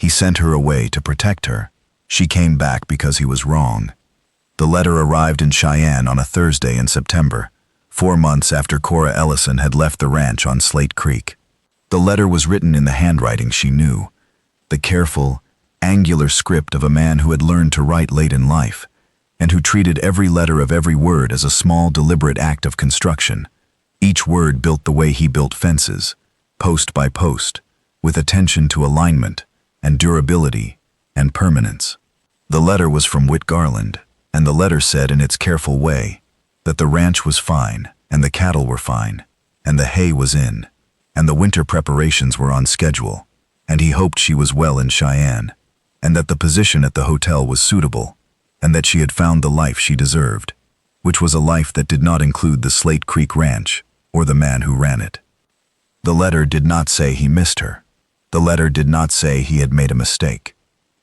He sent her away to protect her. She came back because he was wrong. The letter arrived in Cheyenne on a Thursday in September, 4 months after Cora Ellison had left the ranch on Slate Creek. The letter was written in the handwriting she knew, the careful, angular script of a man who had learned to write late in life, and who treated every letter of every word as a small, deliberate act of construction. Each word built the way he built fences, post by post, with attention to alignment and durability and permanence. The letter was from Whit Garland, and the letter said in its careful way that the ranch was fine, and the cattle were fine, and the hay was in, and the winter preparations were on schedule, and he hoped she was well in Cheyenne, and that the position at the hotel was suitable, and that she had found the life she deserved, which was a life that did not include the Slate Creek Ranch or the man who ran it. The letter did not say he missed her. The letter did not say he had made a mistake.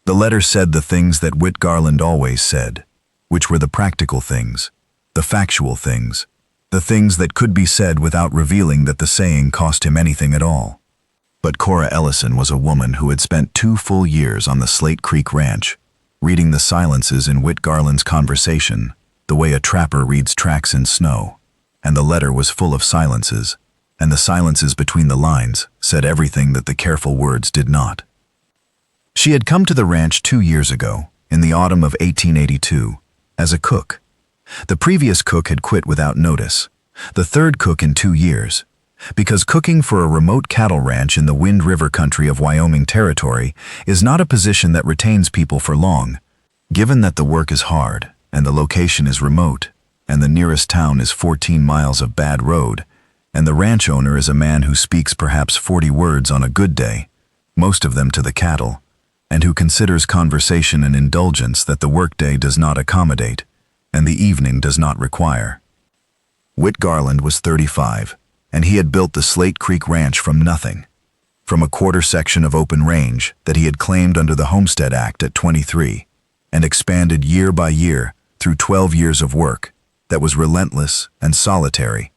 The letter said the things that Whit Garland always said, which were the practical things, the factual things, the things that could be said without revealing that the saying cost him anything at all. But Cora Ellison was a woman who had spent 2 full years on the Slate Creek Ranch, reading the silences in Whit Garland's conversation, the way a trapper reads tracks in snow, and the letter was full of silences, and the silences between the lines said everything that the careful words did not. She had come to the ranch 2 years ago, in the autumn of 1882, as a cook. The previous cook had quit without notice, the third cook in 2 years, because cooking for a remote cattle ranch in the Wind River country of Wyoming Territory is not a position that retains people for long, given that the work is hard, and the location is remote, and the nearest town is 14 miles of bad road, and the ranch owner is a man who speaks perhaps 40 words on a good day, most of them to the cattle, and who considers conversation an indulgence that the workday does not accommodate, and the evening does not require. Whit Garland was 35, and he had built the Slate Creek Ranch from nothing, from a quarter section of open range that he had claimed under the Homestead Act at 23, and expanded year by year through 12 years of work that was relentless and solitary,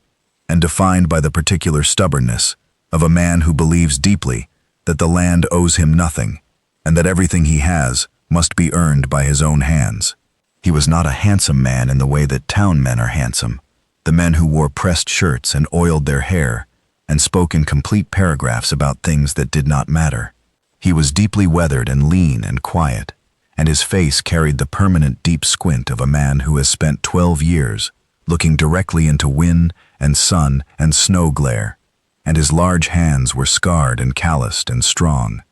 and defined by the particular stubbornness of a man who believes deeply that the land owes him nothing, and that everything he has must be earned by his own hands. He was not a handsome man in the way that town men are handsome, the men who wore pressed shirts and oiled their hair and spoke in complete paragraphs about things that did not matter. He was deeply weathered and lean and quiet, and his face carried the permanent deep squint of a man who has spent 12 years looking directly into wind and sun and snow glare, and his large hands were scarred and calloused and strong,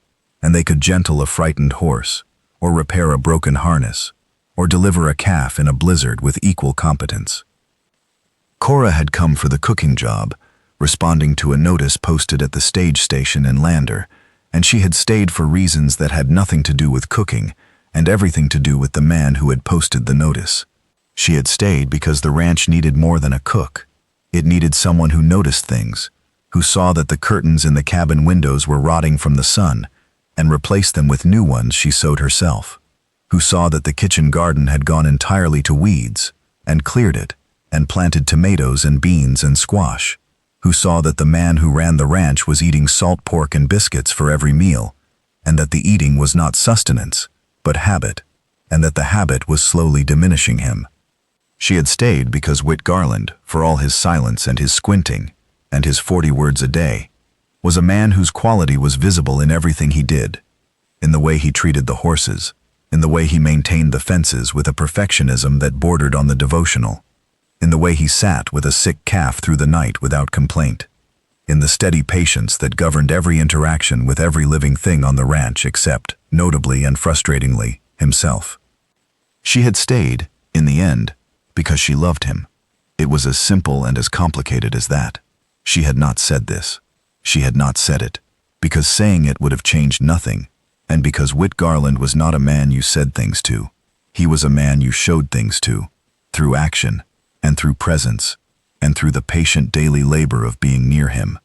and they could gentle a frightened horse, or repair a broken harness, or deliver a calf in a blizzard with equal competence. Cora had come for the cooking job, responding to a notice posted at the stage station in Lander, and she had stayed for reasons that had nothing to do with cooking and everything to do with the man who had posted the notice. She had stayed because the ranch needed more than a cook. It needed someone who noticed things, who saw that the curtains in the cabin windows were rotting from the sun, and replaced them with new ones she sewed herself, who saw that the kitchen garden had gone entirely to weeds, and cleared it, and planted tomatoes and beans and squash, who saw that the man who ran the ranch was eating salt pork and biscuits for every meal, and that the eating was not sustenance, but habit, and that the habit was slowly diminishing him. She had stayed because Whit Garland, for all his silence and his squinting, and his 40 words a day, was a man whose quality was visible in everything he did, in the way he treated the horses, in the way he maintained the fences with a perfectionism that bordered on the devotional, in the way he sat with a sick calf through the night without complaint, in the steady patience that governed every interaction with every living thing on the ranch except, notably and frustratingly, himself. She had stayed, in the end, because she loved him. It was as simple and as complicated as that. She had not said this. She had not said it, because saying it would have changed nothing, and because Whit Garland was not a man you said things to. He was a man you showed things to, through action, and through presence, and through the patient daily labor of being near him,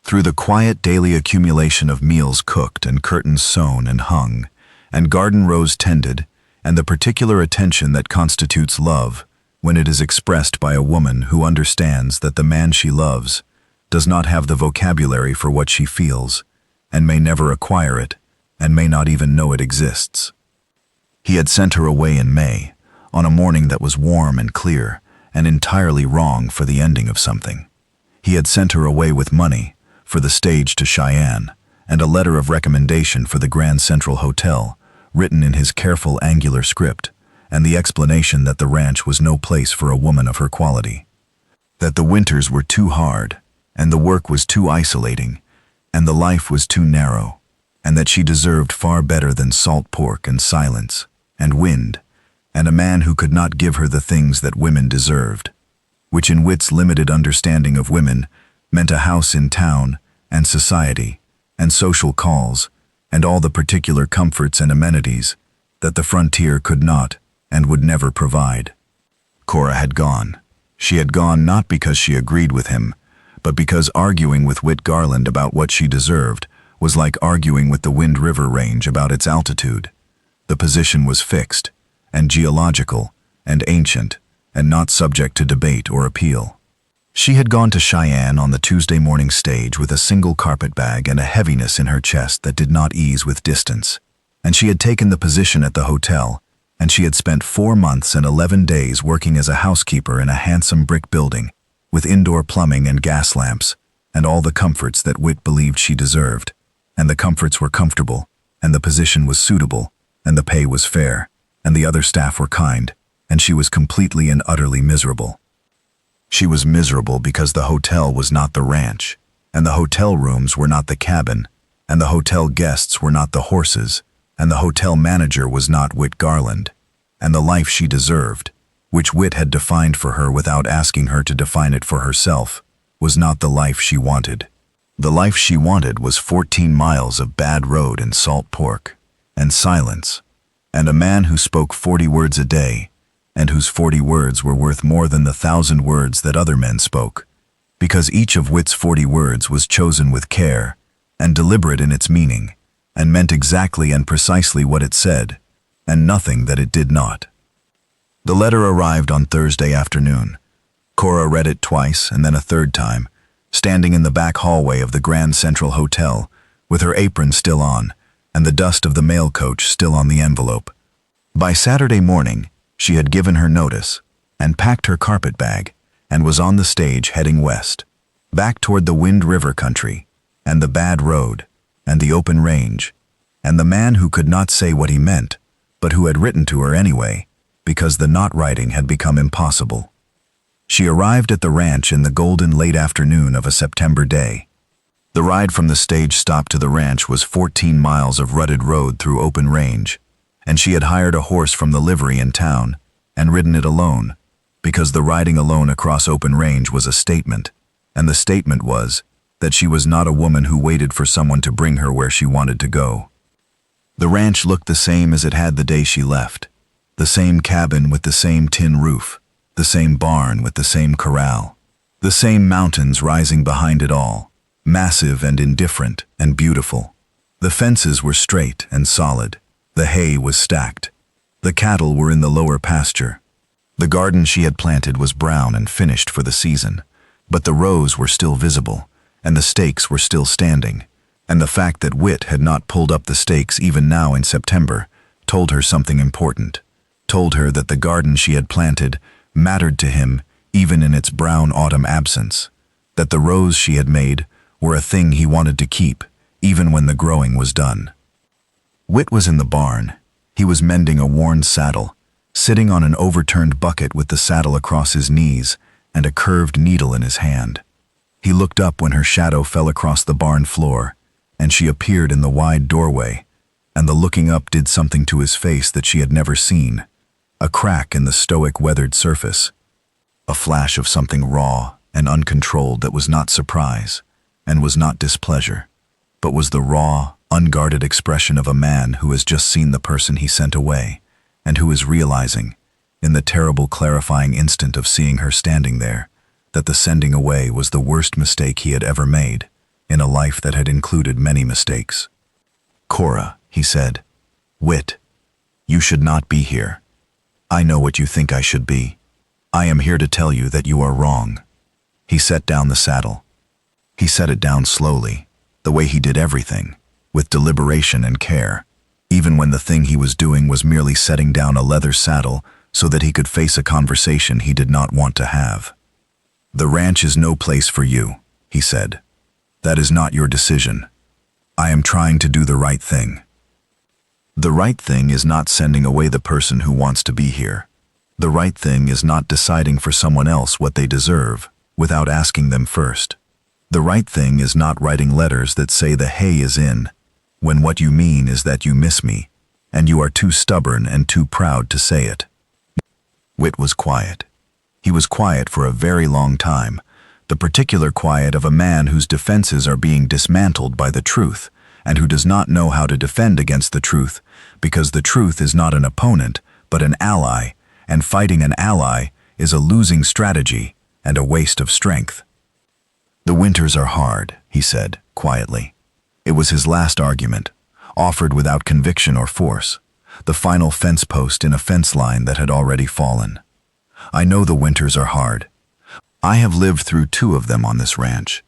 through the quiet daily accumulation of meals cooked and curtains sewn and hung, and garden rows tended, and the particular attention that constitutes love when it is expressed by a woman who understands that the man she loves does not have the vocabulary for what she feels, and may never acquire it, and may not even know it exists. He had sent her away in May, on a morning that was warm and clear, and entirely wrong for the ending of something. He had sent her away with money, for the stage to Cheyenne, and a letter of recommendation for the Grand Central Hotel, written in his careful angular script, and the explanation that the ranch was no place for a woman of her quality. That the winters were too hard, and the work was too isolating, and the life was too narrow, and that she deserved far better than salt pork and silence, and wind, and a man who could not give her the things that women deserved, which in Witt's limited understanding of women meant a house in town, and society, and social calls, and all the particular comforts and amenities that the frontier could not and would never provide. Cora had gone. She had gone not because she agreed with him, but because arguing with Whit Garland about what she deserved was like arguing with the Wind River Range about its altitude. The position was fixed, and geological, and ancient, and not subject to debate or appeal. She had gone to Cheyenne on the Tuesday morning stage with a single carpetbag and a heaviness in her chest that did not ease with distance, and she had taken the position at the hotel, and she had spent 4 months and 11 days working as a housekeeper in a handsome brick building, with indoor plumbing and gas lamps, and all the comforts that Whit believed she deserved, and the comforts were comfortable, and the position was suitable, and the pay was fair, and the other staff were kind, and she was completely and utterly miserable. She was miserable because the hotel was not the ranch, and the hotel rooms were not the cabin, and the hotel guests were not the horses, and the hotel manager was not Whit Garland, and the life she deserved, which Whit had defined for her without asking her to define it for herself, was not the life she wanted. The life she wanted was 14 miles of bad road and salt pork, and silence, and a man who spoke 40 words a day, and whose 40 words were worth more than the 1,000 words that other men spoke, because each of Whit's 40 words was chosen with care, and deliberate in its meaning, and meant exactly and precisely what it said, and nothing that it did not. The letter arrived on Thursday afternoon. Cora read it twice and then a third time, standing in the back hallway of the Grand Central Hotel, with her apron still on, and the dust of the mail coach still on the envelope. By Saturday morning, she had given her notice, and packed her carpetbag, and was on the stage heading west, back toward the Wind River country, and the bad road, and the open range, and the man who could not say what he meant, but who had written to her anyway, because the not writing had become impossible. She arrived at the ranch in the golden late afternoon of a September day. The ride from the stage stop to the ranch was 14 miles of rutted road through open range, and she had hired a horse from the livery in town and ridden it alone, because the riding alone across open range was a statement, and the statement was that she was not a woman who waited for someone to bring her where she wanted to go. The ranch looked the same as it had the day she left, the same cabin with the same tin roof, the same barn with the same corral, the same mountains rising behind it all, massive and indifferent and beautiful. The fences were straight and solid. The hay was stacked. The cattle were in the lower pasture. The garden she had planted was brown and finished for the season, but the rows were still visible, and the stakes were still standing, and the fact that Whit had not pulled up the stakes even now in September told her something important, told her that the garden she had planted mattered to him even in its brown autumn absence, that the rows she had made were a thing he wanted to keep even when the growing was done. Whit was in the barn. He was mending a worn saddle, sitting on an overturned bucket with the saddle across his knees and a curved needle in his hand. He looked up when her shadow fell across the barn floor, and she appeared in the wide doorway, and the looking up did something to his face that she had never seen, a crack in the stoic weathered surface, a flash of something raw and uncontrolled that was not surprise and was not displeasure, but was the raw, unguarded expression of a man who has just seen the person he sent away, and who is realizing, in the terrible clarifying instant of seeing her standing there, that the sending away was the worst mistake he had ever made, in a life that had included many mistakes. "Cora," he said, "Whit, you should not be here. I know what you think I should be. I am here to tell you that you are wrong." He set down the saddle. He set it down slowly, the way he did everything, with deliberation and care, even when the thing he was doing was merely setting down a leather saddle so that he could face a conversation he did not want to have. "The ranch is no place for you," he said. "That is not your decision. I am trying to do the right thing." The right thing is not sending away the person who wants to be here. The right thing is not deciding for someone else what they deserve without asking them first. The right thing is not writing letters that say the hay is in, when what you mean is that you miss me, and you are too stubborn and too proud to say it. Whit was quiet. He was quiet for a very long time, the particular quiet of a man whose defenses are being dismantled by the truth, and who does not know how to defend against the truth, because the truth is not an opponent, but an ally, and fighting an ally is a losing strategy and a waste of strength. "The winters are hard," he said, quietly. It was his last argument, offered without conviction or force, the final fence post in a fence line that had already fallen. "I know the winters are hard. I have lived through 2 of them on this ranch.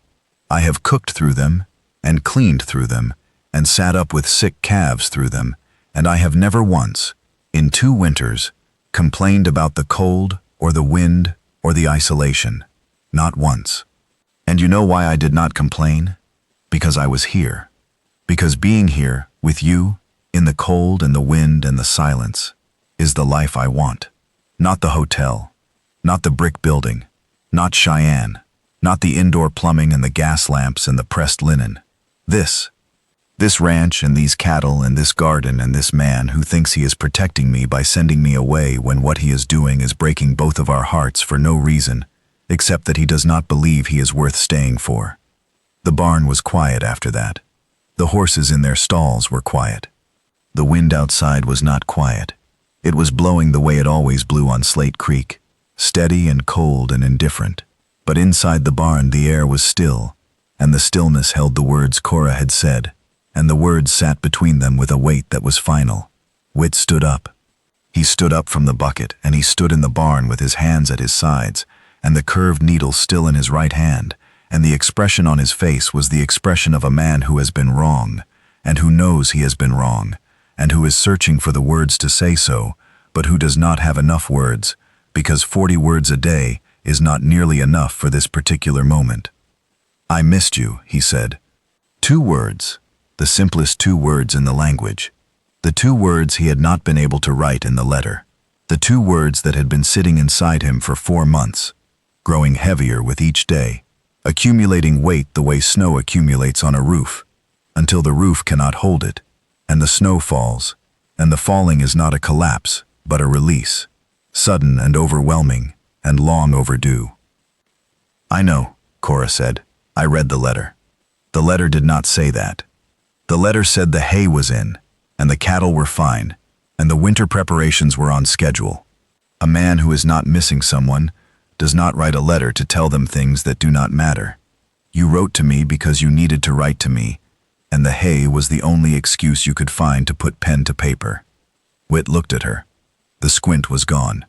I have cooked through them, and cleaned through them, and sat up with sick calves through them, and I have never once, in 2 winters, complained about the cold or the wind or the isolation. Not once. And you know why I did not complain? Because I was here. Because being here, with you, in the cold and the wind and the silence, is the life I want. Not the hotel, not the brick building, not Cheyenne, not the indoor plumbing and the gas lamps and the pressed linen. This ranch and these cattle and this garden and this man who thinks he is protecting me by sending me away when what he is doing is breaking both of our hearts for no reason, except that he does not believe he is worth staying for." The barn was quiet after that. The horses in their stalls were quiet. The wind outside was not quiet. It was blowing the way it always blew on Slate Creek, steady and cold and indifferent. But inside the barn the air was still, and the stillness held the words Cora had said, and the words sat between them with a weight that was final. Whit stood up. He stood up from the bucket, and he stood in the barn with his hands at his sides, and the curved needle still in his right hand, and the expression on his face was the expression of a man who has been wrong, and who knows he has been wrong, and who is searching for the words to say so, but who does not have enough words, because 40 words a day is not nearly enough for this particular moment. "I missed you," he said. 2 words, the simplest 2 words in the language. The 2 words he had not been able to write in the letter. The 2 words that had been sitting inside him for 4 months, growing heavier with each day, accumulating weight the way snow accumulates on a roof, until the roof cannot hold it, and the snow falls, and the falling is not a collapse, but a release, sudden and overwhelming, and long overdue. "I know," Cora said. "I read the letter." The letter did not say that. The letter said the hay was in, and the cattle were fine, and the winter preparations were on schedule. A man who is not missing someone does not write a letter to tell them things that do not matter. You wrote to me because you needed to write to me, and the hay was the only excuse you could find to put pen to paper. Whit looked at her. The squint was gone.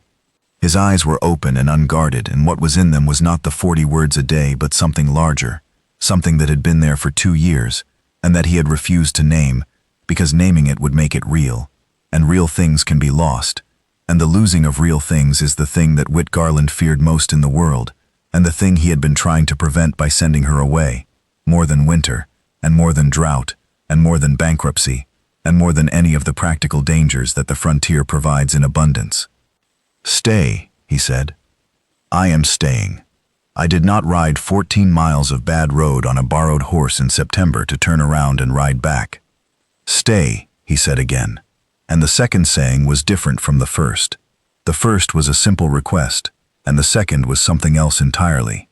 His eyes were open and unguarded, and what was in them was not the 40 words a day, but something larger, something that had been there for 2 years, and that he had refused to name, because naming it would make it real, and real things can be lost, and the losing of real things is the thing that Whit Garland feared most in the world, and the thing he had been trying to prevent by sending her away, more than winter, and more than drought, and more than bankruptcy, and more than any of the practical dangers that the frontier provides in abundance. "Stay," he said. "I am staying. I did not ride 14 miles of bad road on a borrowed horse in September to turn around and ride back." "Stay," he said again. And the second saying was different from the first. The first was a simple request, and the second was something else entirely.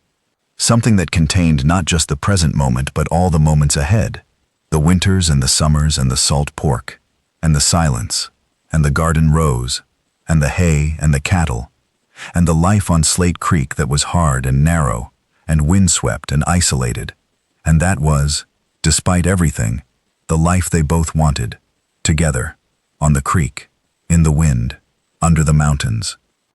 Something that contained not just the present moment but all the moments ahead. The winters and the summers and the salt pork, and the silence, and the garden rose, and the hay and the cattle, and the life on Slate Creek that was hard and narrow, and windswept and isolated. And that was, despite everything, the life they both wanted, together, on the creek, in the wind, under the mountains.